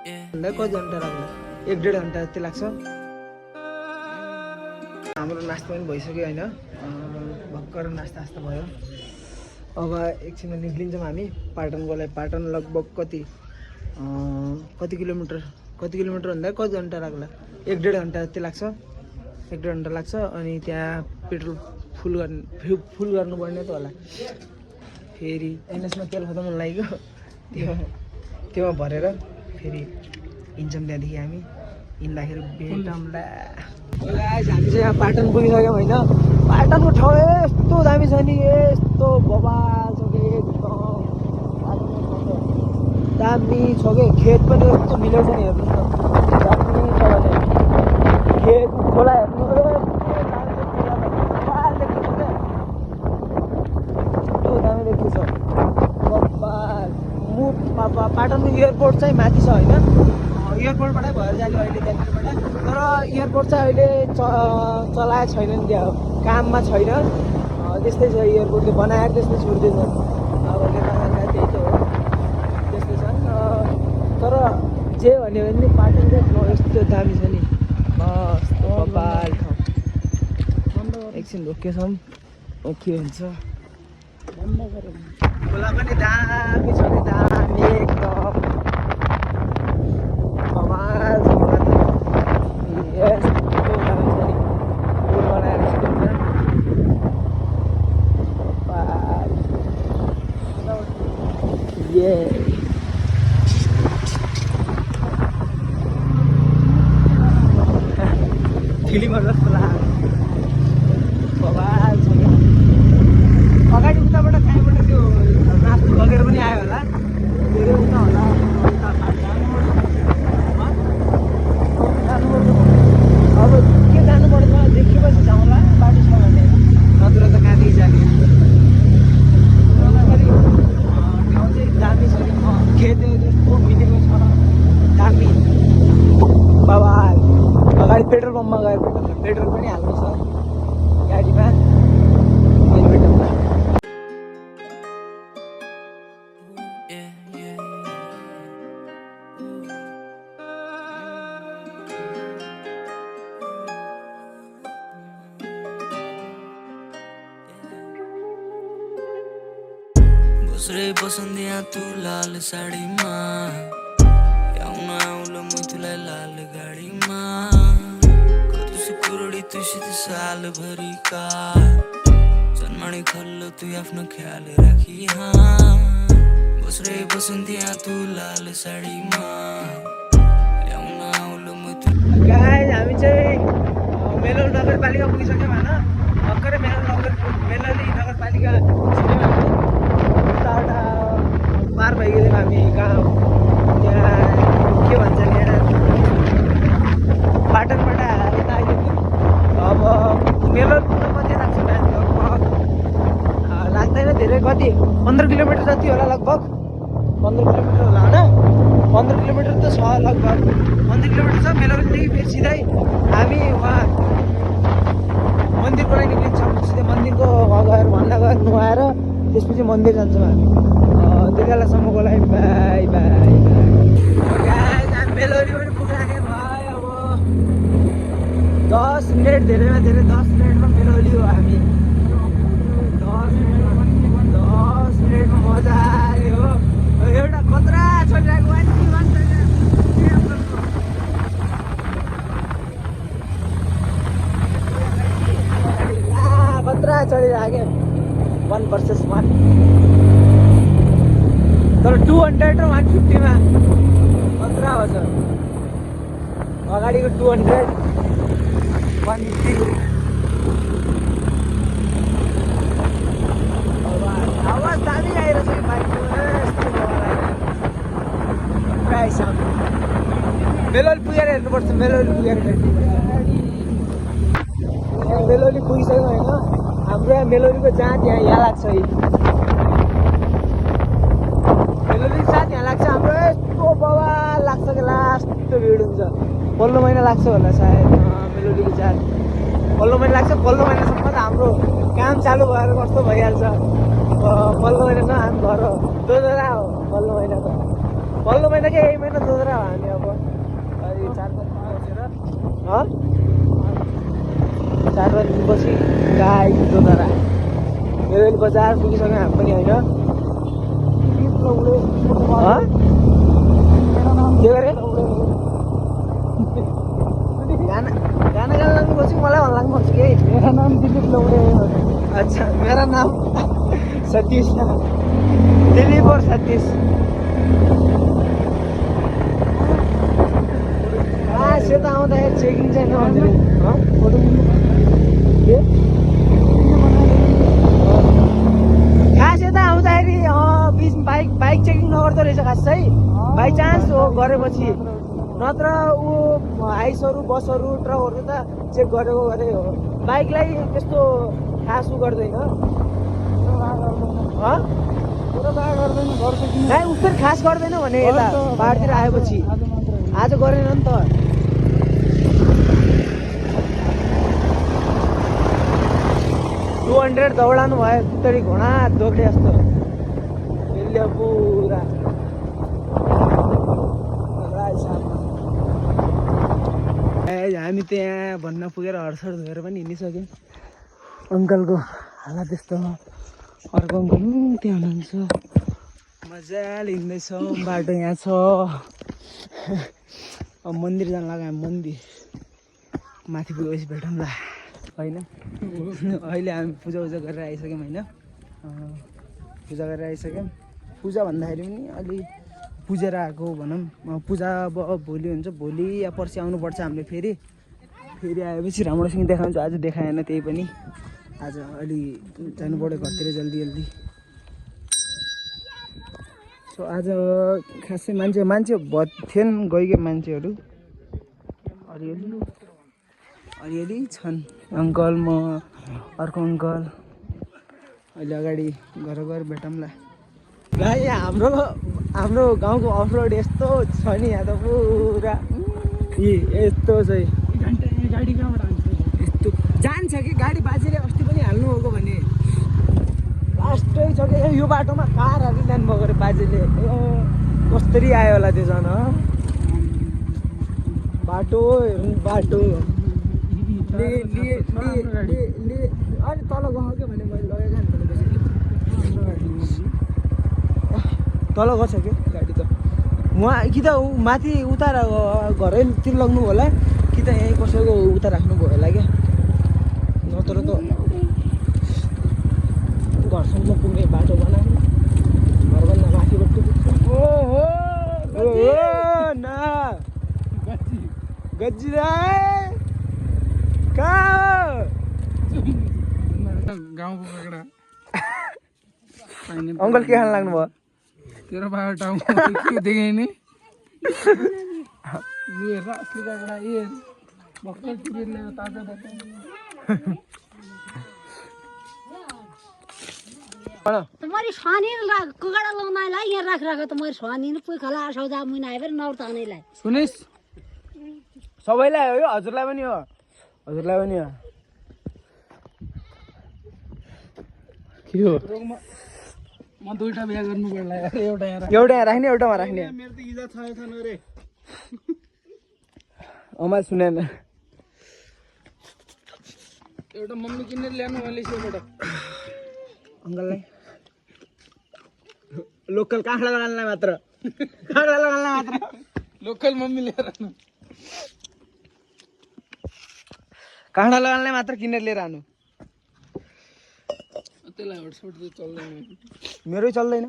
कति घन्टा लाग्ला 1-1.5 घन्टा जति लाग्छ हाम्रो नास्ता पनि भइसक्यो हैन भक्कर नास्ता भयो अब एकछिनमा निक्लिन्छौँ हामी पाटनको लागि पाटन लगभग कति किलोमिटर भन्दा कति घन्टा लाग्ला 1-1.5 घन्टा जति लाग्छ 1-1.5 घन्टा लाग्छ अनि त्यहाँ पेट्रोल फुल गर्नुपर्ने त होला फेरि एनएसमा तेल खतम हुन लाग्यो त्योमा भरेर फेरि हिँड्छौँ त्यहाँदेखि हामी हिँड्दाखेरि भेटौँला गाइस हामी चाहिँ यहाँ पाटन पुगिसक्यौँ होइन पाटनको ठाउँ यस्तो दामी छ नि यस्तो बवाल छ कि एकदम दामी छ कि खेत पनि यस्तो मिलेको छ नि हेर्नु न दामी छ खेत खोला हेर्नु पाटनको एयरपोर्ट चाहिँ माथि छ होइन एयरपोर्टबाटै भएर जाने अहिले त्यहाँनिरबाट तर एयरपोर्ट चाहिँ अहिले चलाएको छैन नि त्यहाँ काममा छैन त्यस्तै छ एयरपोर्टले बनाएर त्यस्तै छोड्दैछ अब नेताहरूलाई त्यही त हो त्यस्तै छ तर जे भन्यो भने नि पाटन चाहिँ यस्तो दामी छ नि कपाल ठाउँ एकछिन रोकेछौँ के हुन्छ खोला पनि दामी छ नि दामी एकदम कमाल छ खोला त यस्तो दामी छ नि पुल बनाएर फिल्महरू जस्तो लाग्यो कमाल छ क्या अगाडि उताबाट कहाँबाट त्यो नास्ता लगेर पनि आयो होला धेरै उता होला अब के जानुपर्छ देखिएपछि जाउँला बाटो छ भने नत्र त कहाँदेखि जाने ठाउँ चाहिँ दामी छ खेतहरू जस्तो मिलेको छ दामी बवाल अगाडि पेट्रोल पम्पमा गएर पेट्रोल पनि हाल्नु छ गाडीमा बसरे बसन्दिया तू लाल साडीमा आउन आउलो मुथुलाई लाल गाडीमा कति सुकुरडी तुसित सालभरिका जन्मणी खल्लो तू आफ्नो ख्याल राखी बसरे बसन्दिया तू लाल साडीमा आउन आउलो मुथु गाइस हामी चाहिँ मेलौल नगरपालिका पुगिसक्यौँ होइन भर्खरै मेलौली नगरपालिका पार भइगयौँ हामी गाउँ त्यहाँ के भन्छ नि पाटनबाट यता आइदियो अब मेलौल पुग्न कति लाग्छ लगभग लाग्दैन धेरै कति 15 किलोमिटर जति होला लगभग 15 किलोमिटर होला होइन 15 किलोमिटर त छ लगभग 15 किलोमिटर छ मेलौलीदेखि फेरि सिधै हामी वहाँ मन्दिरको लागि निक्लिन्छौँ सिधै मन्दिरको गएर भन्दा गएर नुहाएर त्यसपछि मन्दिर जान्छौँ हामी त्यो बेलासम्मको लागि बाई बाई मेलौली पनि पुगिराखेँ भाइ अब 10 मिनट धेरैमा धेरै 10 मिनटमा मेलौली हो हामी 10 मिनटमा मजा आयो एउटा खतरा छोडिरहेको खतरा चढिरहेको 1 versus 1 तर 200 र 150 मा खतरा हो सर अगाडिको 200 150 आवाज दामी आइरहेछ कि बाइकको यस्तो मेलौली पुगेर हेर्नुपर्छ मेलौली पुगेर मेलौली पुगिसक्यो होइन हाम्रो यहाँ मेलौलीको जाँच यहाँ लाग्छ मेलौली जाँच यहाँ लाग्छ हाम्रो यस्तो बवाल लाग्छ कि लास्ट भिड हुन्छ पल्लो महिना लाग्छ होला सायद मेलौलीको जाँच पल्लो महिना लाग्छ पल्लो महिनासम्म त हाम्रो काम चालु भएर कस्तो भइहाल्छ पल्लो महिनासम्म हामी घर दोधरा हो पल्लो महिना त पल्लो महिना के यही महिना जोतेर हामी अब अलि 4-5 दिन बसेर 4-5 दिनपछि गाई जोतेर रेल बजार पुगिसक्यौँ हामी पनि होइन के गरे गाना गाना गाना लाग्नु पर्छ मलाई भन्न लाग्नु पर्छ कि मेरो नाम दिलीप लौडे अच्छा मेरो नाम सतीश दिलीप और सतीश सेता आउँदाखेरि चेकिङ चाहिँ नभन्दै खास यता आउँदाखेरि बिच बाइक चेकिङ नगर्दो रहेछ खास चाहिँ बाई चान्स गरेपछि नत्र ऊ आइसहरू बसहरू ट्रकहरू त चेक गरेको गरे हो बाइकलाई त्यस्तो खास उ गर्दैन उसले खास गर्दैन भने यता पाहाडतिर आएपछि आज गरेन नि त 200 दौडानु भयो उत्तरी घोडा दोक्रे जस्तो यसले पुरा हामी त्यहाँ भन्न पुगेर हर्षर धोएर पनि हिँडिसक्यौँ अङ्कलको हालत त्यस्तो अर्को अङ्कल त्यहाँ हुनुहुन्छ मजाले हिँड्दैछौँ बाटो यहाँ छ अब मन्दिर जान लाग्यो हामी मन्दिर माथि पुगेपछि भेटौँला होइन अहिले हामी पूजा गरेर आइसक्यौँ होइन पूजा गरेर आइसक्यौँ पूजा भन्दाखेरि पनि अलि पुजेर आएको भनौँ पूजा अब भोलि हुन्छ भोलि या पर्सि आउनुपर्छ हामीले फेरि आएपछि राम्रोसँग देखाउँछ आज देखाएन त्यही पनि आज अलि जानु पऱ्यो घरतिर जल्दी सो आज खासै मान्छे थिएन गइगयो मान्छेहरू अलिअलि छन् अङ्कल म अर्को अङ्कल अहिले अगाडि गएर भेटौँला गाई हाम्रो गाउँको अफरोड यस्तो छ नि यहाँ त पुरा यस्तो चाहिँ गाडी कहाँबाट यस्तो जान्छ कि गाडी बाजेले अस्ति पनि हाल्नुभएको भने लास्टै छ कि यो बाटोमा कार हाली जानुभएको अरे बाजेले कस्तरी आयो होला त्यो झन् बाटो हेर्नु बाटो अनि तल गयो क्या भने मैले लगेको तल गछ कि गाडी त उहाँ कि त माथि उता घरैतिर लग्नु होला कि त यहीँ कसैको उता राख्नुभयो होला क्या नत्र त घरसम्म पुग्ने बाटो बनायो घरभन्दा माथिबाट गज्जी कहाँ गाउँको काँक्रा अङ्कल के खान लाग्नुभयो तेरो बाबा टाउको के देखेँ नि हेर असली काँक्रा ए भर्खर टिपेर ल्याएर ताजा तुम्हारी स्वानी कुखुरा लगाउनलाई यहाँ राखिरहेको त मैले स्वानी पुइ खला सौदा मुना आएर नौताउनेलाई सुनिस् सबैलाई हो यो हजुरलाई पनि हो के हो म दुईटा बिहा गर्नु पर्ला एउटा यहाँ राख्ने एउटामा राख्ने मेरो त इज्जत छैन रे अमा सुनेन एउटा मम्मी किनेर ल्याउनु मलेसियाबाट अङ्कललाई लोकल काँक्रा लगाउनलाई मात्र लोकल मम्मी लिएर आउनु काँक्रा लगाउनलाई मात्र किनेर लिएर आउनु त्यसलाई हटस्पट चाहिँ चल्दैन मेरै चल्दैन